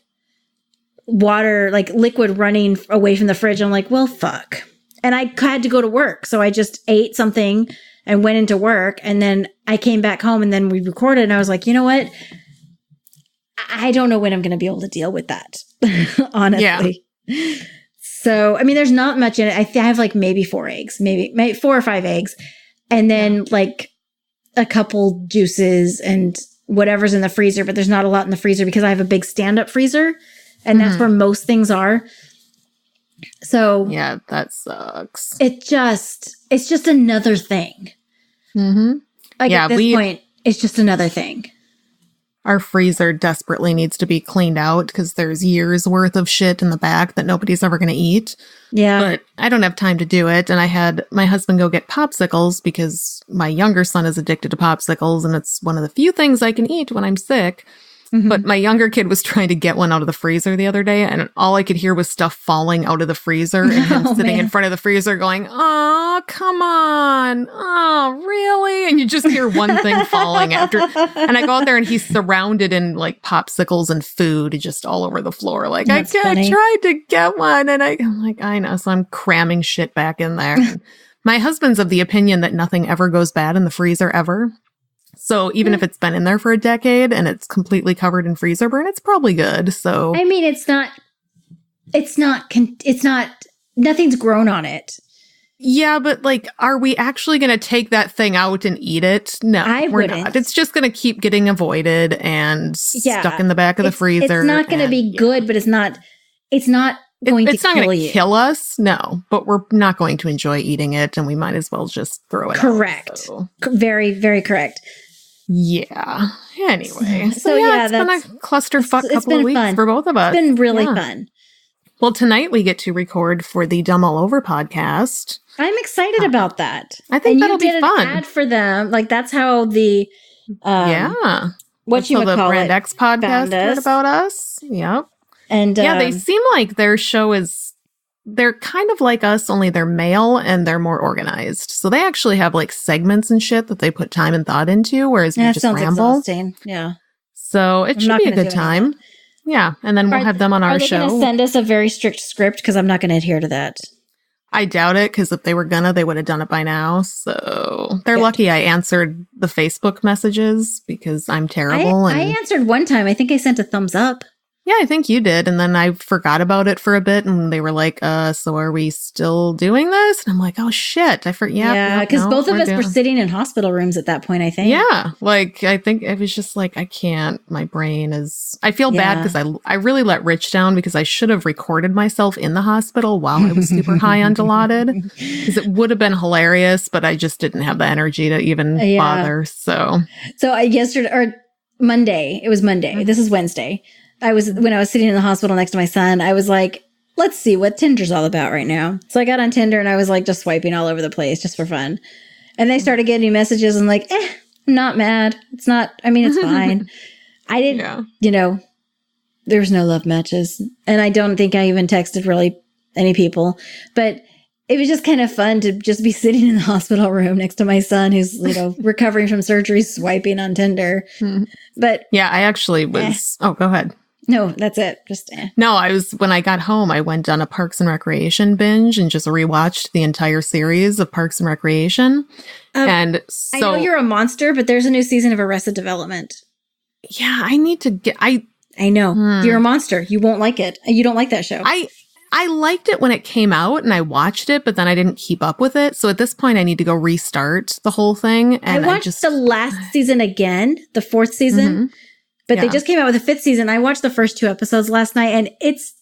water, like liquid running away from the fridge. I'm like, well, fuck. And I had to go to work. So I just ate something and went into work. And then I came back home and then we recorded and I was like, you know what? I don't know when I'm going to be able to deal with that, honestly. Yeah. So, I mean, there's not much in it. I have like maybe 4 eggs, maybe 4 or 5 eggs. And then like a couple juices and whatever's in the freezer, but there's not a lot in the freezer because I have a big stand-up freezer and that's where most things are. So yeah, that sucks. It's just another thing. Mm-hmm. Like at this point, it's just another thing. Our freezer desperately needs to be cleaned out because there's years worth of shit in the back that nobody's ever going to eat. Yeah. But I don't have time to do it. And I had my husband go get popsicles because my younger son is addicted to popsicles and it's one of the few things I can eat when I'm sick. Mm-hmm. But my younger kid was trying to get one out of the freezer the other day and all I could hear was stuff falling out of the freezer and him sitting in front of the freezer going, oh, come on. Oh, really? And you just hear one thing falling after. And I go out there and he's surrounded in like popsicles and food just all over the floor. Like, I tried to get one and I'm like, I know. So I'm cramming shit back in there. My husband's of the opinion that nothing ever goes bad in the freezer ever. So even if it's been in there for a decade and it's completely covered in freezer burn, it's probably good. So I mean, nothing's grown on it. Yeah, but like, are we actually going to take that thing out and eat it? No, we're not. It's just going to keep getting avoided and stuck in the back of the freezer. It's not going to be good, but it's not going to kill us. No, but we're not going to enjoy eating it and we might as well just throw it out. Correct. So. Very, very correct. Yeah. Anyway. So yeah, it's been a clusterfuck couple of weeks for both of us. It's been really fun. Well, tonight we get to record for the Dumb All Over podcast. I'm excited about that. I think that'll be fun. An ad for them. Like that's how the Brand X podcast heard about us. Yep. And they seem like their show they're kind of like us, only they're male and they're more organized. So they actually have like segments and shit that they put time and thought into, whereas we just ramble. Exhausting. Yeah. So it should be a good time. Yeah. And then we'll have them on our show. Are they going to send us a very strict script? Because I'm not going to adhere to that. I doubt it, because if they were they would have done it by now. So they're lucky I answered the Facebook messages because I'm terrible. I answered one time. I think I sent a thumbs up. Yeah, I think you did. And then I forgot about it for a bit. And they were like, so are we still doing this? And I'm like, oh, shit. I forgot. Yeah, because both of us were sitting in hospital rooms at that point, I think. Yeah. Like, I think it was just like, I can't. My brain is. I feel bad because I really let Rich down because I should have recorded myself in the hospital while I was super high on Dilaudid. Because it would have been hilarious, but I just didn't have the energy to even bother. So yesterday or Monday, it was Monday. This is Wednesday. When I was sitting in the hospital next to my son, I was like, let's see what Tinder's all about right now. So I got on Tinder and I was like just swiping all over the place just for fun. And they started getting me messages and like, I'm not mad. It's fine. I didn't, there was no love matches. And I don't think I even texted really any people, but it was just kind of fun to just be sitting in the hospital room next to my son who's, recovering from surgery, swiping on Tinder. But yeah, I actually was, go ahead. No, that's it. No, when I got home, I went on a Parks and Recreation binge and just rewatched the entire series of Parks and Recreation. And so I know you're a monster, but there's a new season of Arrested Development. Yeah, I need to get, I know. You're a monster. You won't like it. You don't like that show. I liked it when it came out and I watched it, but then I didn't keep up with it. So at this point, I need to go restart the whole thing. And I watched the last season again, the 4th season, but they just came out with the 5th season. I watched the first 2 episodes last night, and it's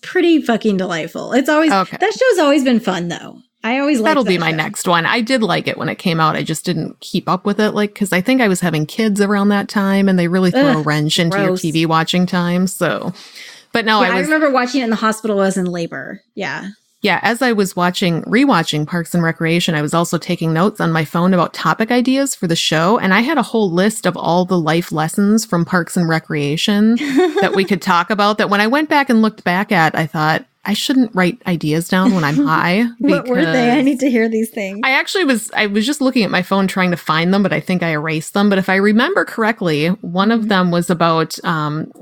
pretty fucking delightful. It's always, that show's always been fun though. I always like that'll be my next one. I did like it when it came out. I just didn't keep up with it, like, because I think I was having kids around that time, and they really throw a wrench into your TV watching time. So, but no, I remember watching it in the hospital. I was in labor. Yeah. Yeah, as I was rewatching Parks and Recreation, I was also taking notes on my phone about topic ideas for the show, and I had a whole list of all the life lessons from Parks and Recreation that we could talk about, that when I went back and looked back at, I thought, I shouldn't write ideas down when I'm high. What were they? I need to hear these things. I was just looking at my phone trying to find them, but I think I erased them. But if I remember correctly, one of them was about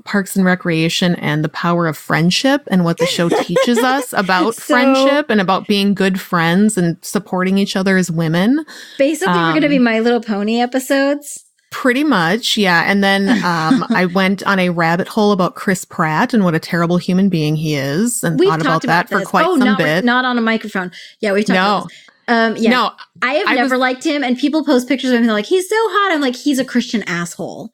Parks and Recreation and the power of friendship and what the show teaches us about friendship and about being good friends and supporting each other as women. Basically, we're going to be My Little Pony episodes. Pretty much, yeah. And then I went on a rabbit hole about Chris Pratt and what a terrible human being he is, and thought about that for quite some bit. Not on a microphone. Yeah, we've talked about this. No, I have never liked him, and people post pictures of him and they're like, he's so hot. I'm like, he's a Christian asshole.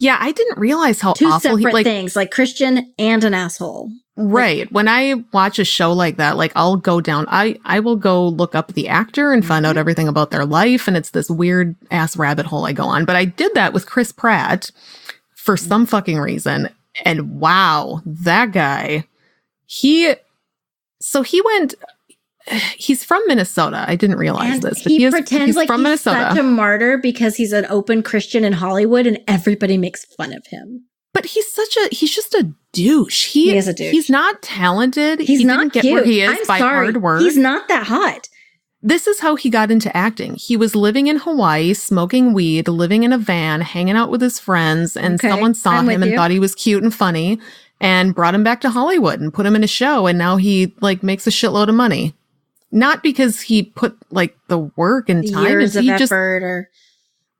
Yeah, I didn't realize how awful he was. 2 separate things, like Christian and an asshole. Right. When I watch a show like that, like I'll go down, I will go look up the actor and find out everything about their life. And it's this weird ass rabbit hole I go on. But I did that with Chris Pratt for some fucking reason. And wow, that guy, he's from Minnesota. I didn't realize this, but he pretends like he's such a martyr because he's an open Christian in Hollywood and everybody makes fun of him. But he's just a douche. He is a douche. He's not talented. He not didn't get cute. where he is by hard work. He's not that hot. This is how he got into acting. He was living in Hawaii, smoking weed, living in a van, hanging out with his friends, and someone saw him and thought he was cute and funny and brought him back to Hollywood and put him in a show, and now he like makes a shitload of money. Not because he put like the work and time, years of effort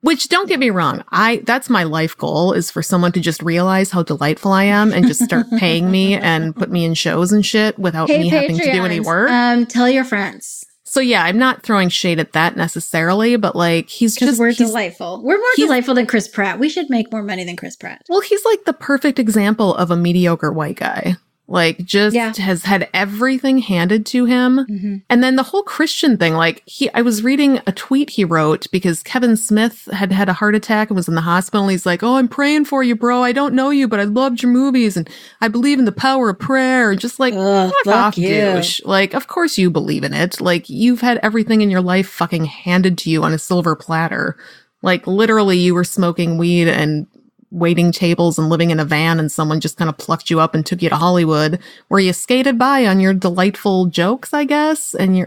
which, don't get me wrong, that's my life goal, is for someone to just realize how delightful I am and just start paying me and put me in shows and shit without me having to do any work. Tell your friends. So yeah, I'm not throwing shade at that necessarily, but like he's delightful. We're more delightful than Chris Pratt. We should make more money than Chris Pratt. Well, he's like the perfect example of a mediocre white guy. Like, just has had everything handed to him. Mm-hmm. And then the whole Christian thing, like, I was reading a tweet he wrote because Kevin Smith had had a heart attack and was in the hospital. And he's like, oh, I'm praying for you, bro. I don't know you, but I loved your movies and I believe in the power of prayer. Just like, fuck off, douche. Like, of course you believe in it. Like, you've had everything in your life fucking handed to you on a silver platter. Like, literally, you were smoking weed and waiting tables and living in a van, and someone just kind of plucked you up and took you to Hollywood, where you skated by on your delightful jokes, I guess. And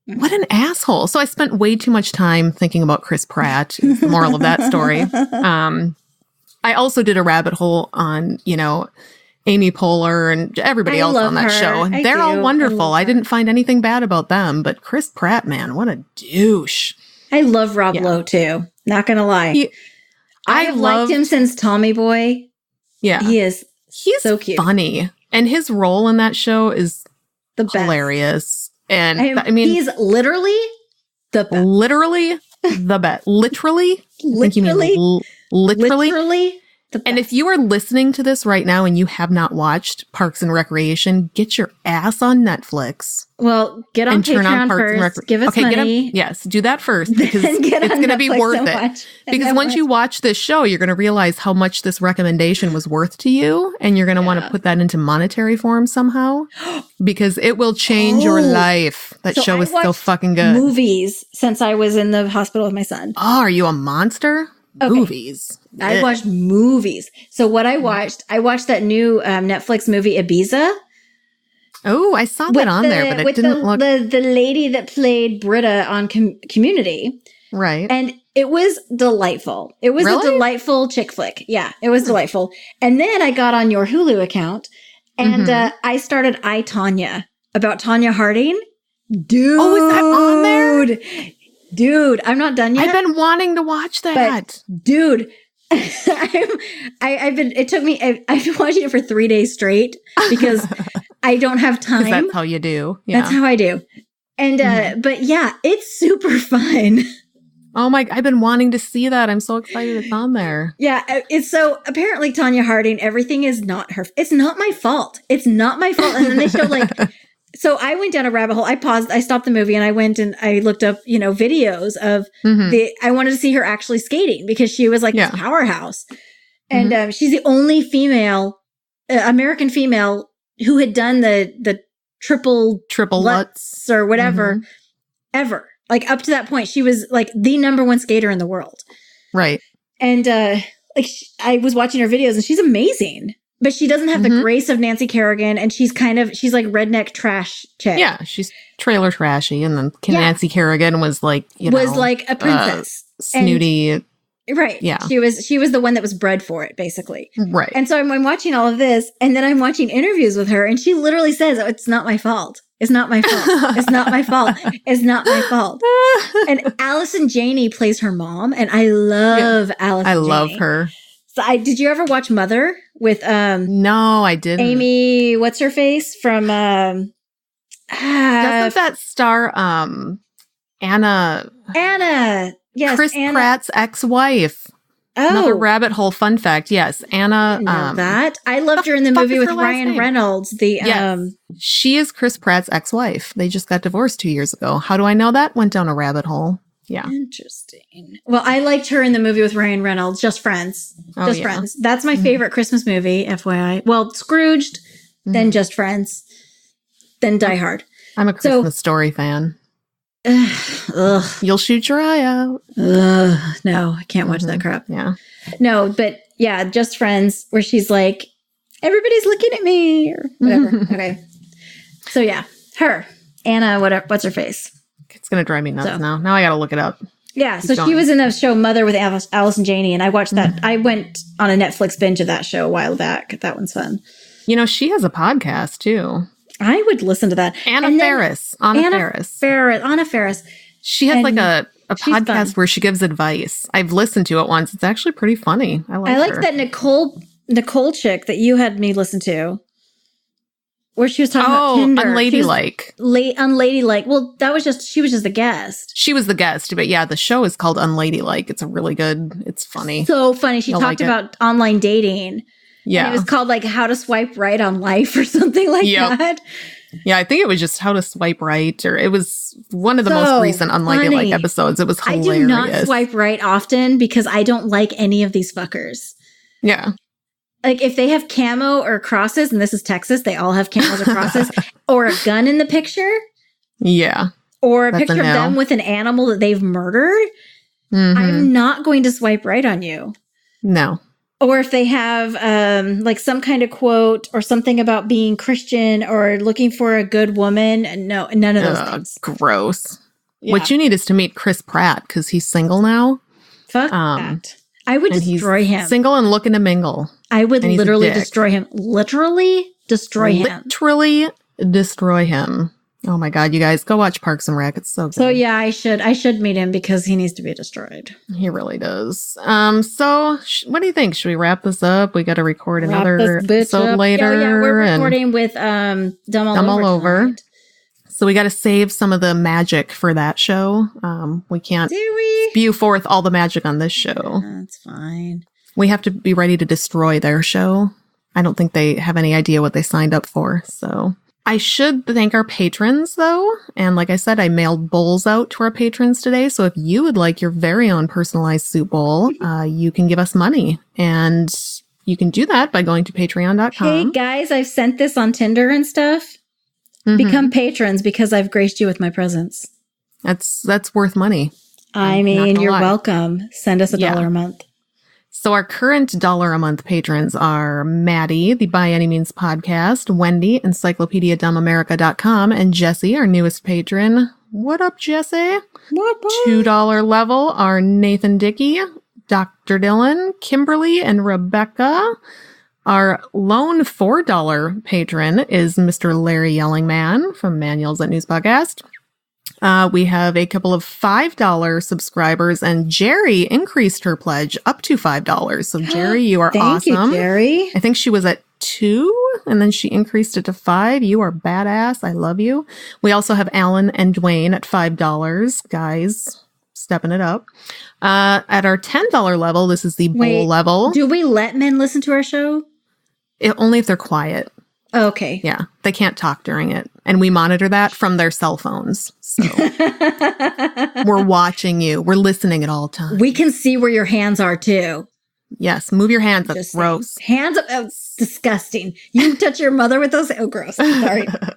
what an asshole. So I spent way too much time thinking about Chris Pratt. Is the moral of that story. I also did a rabbit hole on, Amy Poehler and everybody else on that show. And they're all wonderful. I didn't find anything bad about them, but Chris Pratt, man, what a douche. I love Rob Lowe too. Not gonna lie. I've liked him since Tommy Boy. Yeah. He's so cute. Funny. And his role in that show is hilarious. And I mean, he's literally the best. Literally the best. Literally the best. And if you are listening to this right now and you have not watched Parks and Recreation, get your ass on Netflix. Well, get on Patreon first. Give us money. Yes, do that first because it's going to be worth it. Because once you watch this show, you're going to realize how much this recommendation was worth to you, and you're going to want to put that into monetary form somehow because it will change your life. That show is so fucking good. Movies since I was in the hospital with my son. Oh, are you a monster? Okay. Movies. I watched movies. So what I watched that new Netflix movie Ibiza. Oh, I saw that on there, but it didn't look. The lady that played Britta on Community. Right. And it was delightful. It was a delightful chick flick. Yeah, it was delightful. And then I got on your Hulu account and I started I, Tonya about Tonya Harding. Dude. Oh, is that on there? Dude, I'm not done yet. I've been wanting to watch that. But, dude, I've been watching it for 3 days straight because I don't have time. That's how you do. Yeah. That's how I do. And, but yeah, it's super fun. Oh my, I've been wanting to see that. I'm so excited it's on there. Yeah. It's so apparently Tonya Harding, everything is not her. It's not my fault. It's not my fault. And then they show like, so I went down a rabbit hole. I paused, I stopped the movie and I went and I looked up, videos of I wanted to see her actually skating because she was like this powerhouse. And she's the only female, American female who had done the triple Lutz or whatever ever. Like up to that point, she was like the number one skater in the world. Right. And I was watching her videos and she's amazing, but she doesn't have the grace of Nancy Kerrigan. And she's like redneck trash chick. Yeah. She's trailer trashy. And then Nancy Kerrigan was like, was like a princess. Snooty. Right. Yeah. She was the one that was bred for it, basically. Right. And so I'm watching all of this and then I'm watching interviews with her and she literally says, oh, it's not my fault. It's not my fault. It's not my fault. It's not my fault. And Allison Janney plays her mom, and I love Allison Janney. I love her. So did you ever watch Mother with No, I didn't. Amy, what's her face from doesn't that star Anna? Yes, Chris Anna. Pratt's ex-wife. Oh. Another rabbit hole fun fact. Yes, Anna. That I loved her in the movie with Ryan Reynolds. She is Chris Pratt's ex-wife. They just got divorced 2 years ago. How do I know that? Went down a rabbit hole. Yeah, interesting. Well, I liked her in the movie with Ryan Reynolds. Just Friends. Friends. That's my favorite Christmas movie. FYI. Well, Scrooged, then Just Friends, then Die Hard. I'm a Christmas Story fan. Ugh. You'll shoot your eye out. No, I can't watch that crap. Yeah. No, but yeah, Just Friends, where she's like, everybody's looking at me or whatever. Okay. So yeah, her, Anna, what's her face? It's going to drive me nuts now. Now I got to look it up. Yeah. So she was in the show Mother with Allison Janney, and I watched that. I went on a Netflix binge of that show a while back. That one's fun. She has a podcast too. I would listen to that. Anna Faris. She has like a podcast where she gives advice. I've listened to it once. It's actually pretty funny. I like her. That Nicole chick that you had me listen to, where she was talking about Tinder. Unladylike. Unladylike. Well, she was just a guest. She was the guest, but yeah, the show is called Unladylike. It's it's funny. So funny. She talked about online dating. Yeah. And it was called like How to Swipe Right on Life or something like that. Yeah, I think it was just How to Swipe Right, or it was one of the most recent Unladylike episodes. It was hilarious. I do not swipe right often because I don't like any of these fuckers. Yeah. Like if they have camo or crosses, and this is Texas, they all have camos or crosses, or a gun in the picture. Yeah. Or a picture of them with an animal that they've murdered. I'm not going to swipe right on you. No. Or if they have like some kind of quote or something about being Christian or looking for a good woman. No, none of those things. Gross. Yeah. What you need is to meet Chris Pratt because he's single now. Fuck that. I would destroy him. Single and looking to mingle. I would literally destroy him. Literally destroy him. Oh my God, you guys, go watch Parks and Rec. It's so good. So yeah, I should meet him because he needs to be destroyed. He really does. So what do you think? Should we wrap this up? We got to record another episode later. Yeah, we're recording with Dumb All Over. So we got to save some of the magic for that show. We can't spew forth all the magic on this show. That's fine. We have to be ready to destroy their show. I don't think they have any idea what they signed up for. So I should thank our patrons, though. And like I said, I mailed bowls out to our patrons today. So if you would like your very own personalized soup bowl, you can give us money. And you can do that by going to patreon.com. Hey, guys, I've sent this on Tinder and stuff. Become patrons because I've graced you with my presence. That's worth money. I mean, you're welcome. Send us $1 a month. So our current $1 a month patrons are Maddie, the By Any Means podcast, Wendy, encyclopediadumbamerica.com, and Jesse, our newest patron. What up, Jesse? What up? $2 level are Nathan Dickey, Dr. Dylan, Kimberly, and Rebecca. Our lone $4 patron is Mr. Larry Yellingman from Manuals at News Podcast. We have a couple of $5 subscribers, and Jerry increased her pledge up to $5. So Jerry, you are awesome. Thank you, Jerry. I think she was at 2, and then she increased it to 5. You are badass. I love you. We also have Alan and Dwayne at $5. Guys, stepping it up. At our $10 level, this is the bowl level. Do we let men listen to our show? Only if they're quiet. Oh, okay. Yeah, they can't talk during it. And we monitor that from their cell phones. So we're watching you. We're listening at all times. We can see where your hands are, too. Yes, move your hands. That's gross. Hands up. Oh, it's disgusting. You touch your mother with those. Oh, gross.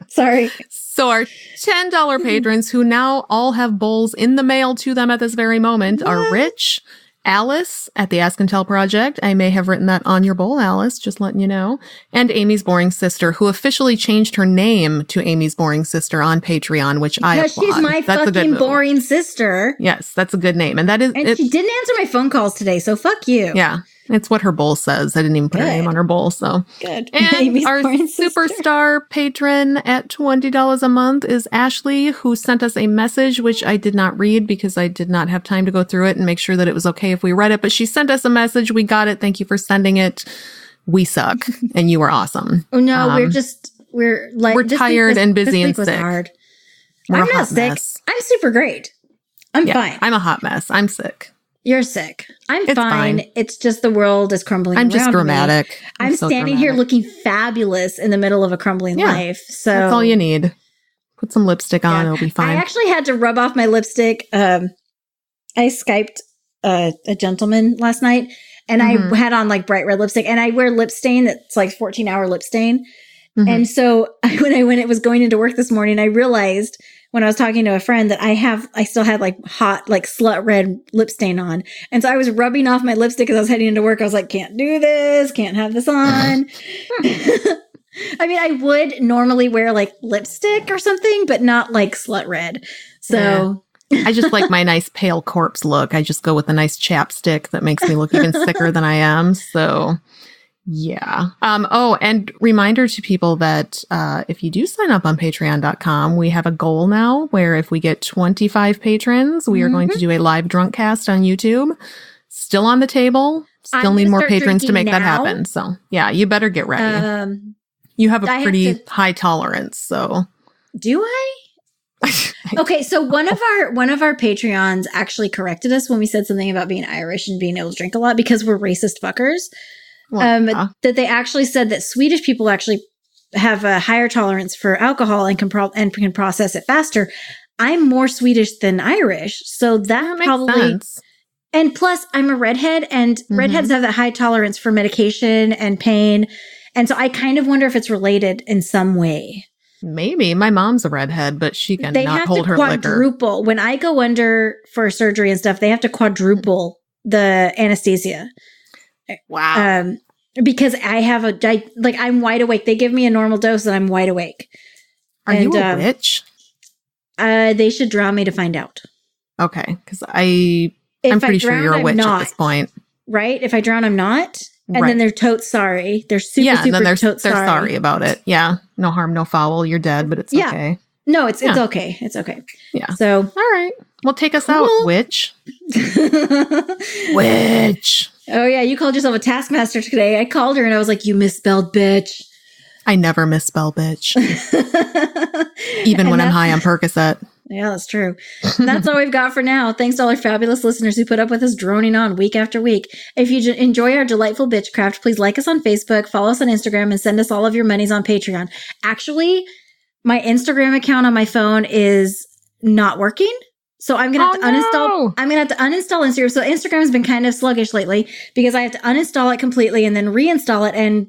Sorry. So our $10 patrons, who now all have bowls in the mail to them at this very moment, are Rich, Alice at the Ask and Tell Project. I may have written that on your bowl, Alice, just letting you know. And Amy's Boring Sister, who officially changed her name to Amy's Boring Sister on Patreon, which I applaud. Because she's my fucking boring sister. Yes, that's a good name. And she didn't answer my phone calls today, so fuck you. Yeah. It's what her bowl says. I didn't even put her name on her bowl, so. Good. And our superstar patron at $20 a month is Ashley, who sent us a message, which I did not read because I did not have time to go through it and make sure that it was okay if we read it. But she sent us a message. We got it. Thank you for sending it. We suck. And you were awesome. Oh, no, we're tired and busy and sick. sick. Hard. I'm not sick. Mess. I'm super great. I'm fine. I'm a hot mess. I'm sick. You're sick. It's fine. It's just the world is crumbling around me. I'm just dramatic. I'm so standing here looking fabulous in the middle of a crumbling life. So that's all you need. Put some lipstick on. It'll be fine. I actually had to rub off my lipstick. I Skyped a gentleman last night, and I had on like bright red lipstick, and I wear lip stain that's like 14-hour lip stain. And so when it was going into work this morning, I realized when I was talking to a friend that I still had like hot, like slut red lip stain on. And so I was rubbing off my lipstick as I was heading into work. I was like, can't do this, can't have this on. I mean, I would normally wear like lipstick or something, but not like slut red. So I just like my nice pale corpse look. I just go with a nice chapstick that makes me look even sicker than I am. So yeah. And reminder to people that if you do sign up on patreon.com, we have a goal now where if we get 25 patrons, we are going to do a live drunk cast on YouTube. Still on the table. Still need more patrons to make that happen. So yeah, you better get ready. You have a pretty high tolerance. So do I? Okay, so one of our Patreons actually corrected us when we said something about being Irish and being able to drink a lot because we're racist fuckers. That they actually said that Swedish people actually have a higher tolerance for alcohol and can process it faster. I'm more Swedish than Irish, so that makes probably sense. And plus, I'm a redhead, and redheads have that high tolerance for medication and pain, and so I kind of wonder if it's related in some way. Maybe. My mom's a redhead, but she can not hold her liquor. They have to quadruple. When I go under for surgery and stuff, they have to quadruple the anesthesia. Wow. Because I'm wide awake. They give me a normal dose and I'm wide awake. Are you a witch? They should drown me to find out. Okay. Because I'm pretty sure you're a witch at this point. Right? If I drown, I'm not. And then they're totes sorry. They're super they're totes sorry. They're sorry about it. Yeah. No harm, no foul. You're dead, but it's okay. No, it's okay. It's okay. Yeah. So, all right. Well, take us out, witch. Witch. Oh, yeah. You called yourself a taskmaster today. I called her and I was like, you misspelled bitch. I never misspell bitch. Even when I'm high on Percocet. Yeah, that's true. That's all we've got for now. Thanks to all our fabulous listeners who put up with us droning on week after week. If you enjoy our delightful bitchcraft, please like us on Facebook, follow us on Instagram, and send us all of your monies on Patreon. Actually, my Instagram account on my phone is not working. So I'm going to have to uninstall. I'm going to have to uninstall Instagram. So Instagram has been kind of sluggish lately because I have to uninstall it completely and then reinstall it and,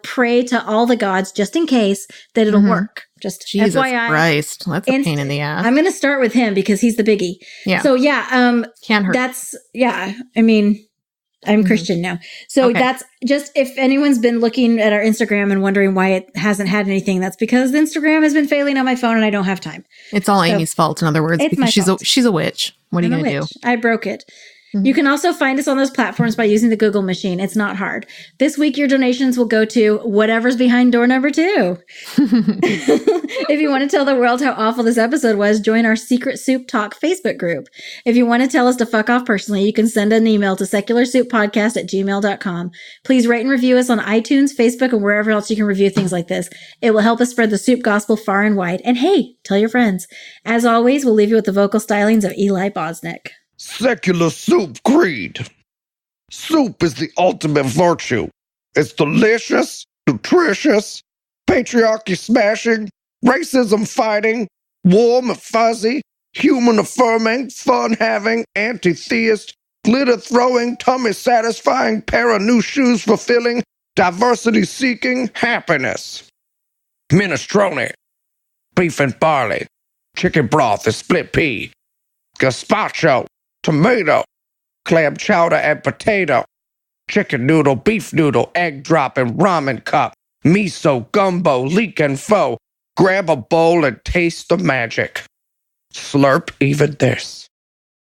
pray to all the gods just in case that it'll work. Just Jesus FYI. Christ. That's a pain in the ass. I'm going to start with him because he's the biggie. Yeah. So yeah, can't hurt. I mean, I'm Christian now. So that's just, if anyone's been looking at our Instagram and wondering why it hasn't had anything, that's because Instagram has been failing on my phone and I don't have time. It's all Amy's fault, in other words, because she's a witch. What are you going to do? I broke it. You can also find us on those platforms by using the Google machine. It's not hard. This week, your donations will go to whatever's behind door number 2. If you want to tell the world how awful this episode was, join our Secret Soup Talk Facebook group. If you want to tell us to fuck off personally, you can send an email to secularsouppodcast@gmail.com. Please rate and review us on iTunes, Facebook, and wherever else you can review things like this. It will help us spread the soup gospel far and wide. And hey, tell your friends. As always, we'll leave you with the vocal stylings of Eli Bosnick. Secular soup creed. Soup is the ultimate virtue. It's delicious, nutritious, patriarchy smashing, racism fighting, warm and fuzzy, human affirming, fun having, anti-theist, glitter throwing, tummy satisfying, pair of new shoes fulfilling, diversity seeking, happiness. Minestrone, beef and barley, chicken broth and split pea, gazpacho, tomato, clam chowder and potato, chicken noodle, beef noodle, egg drop and ramen cup, miso, gumbo, leek and pho. Grab a bowl and taste the magic. Slurp even this.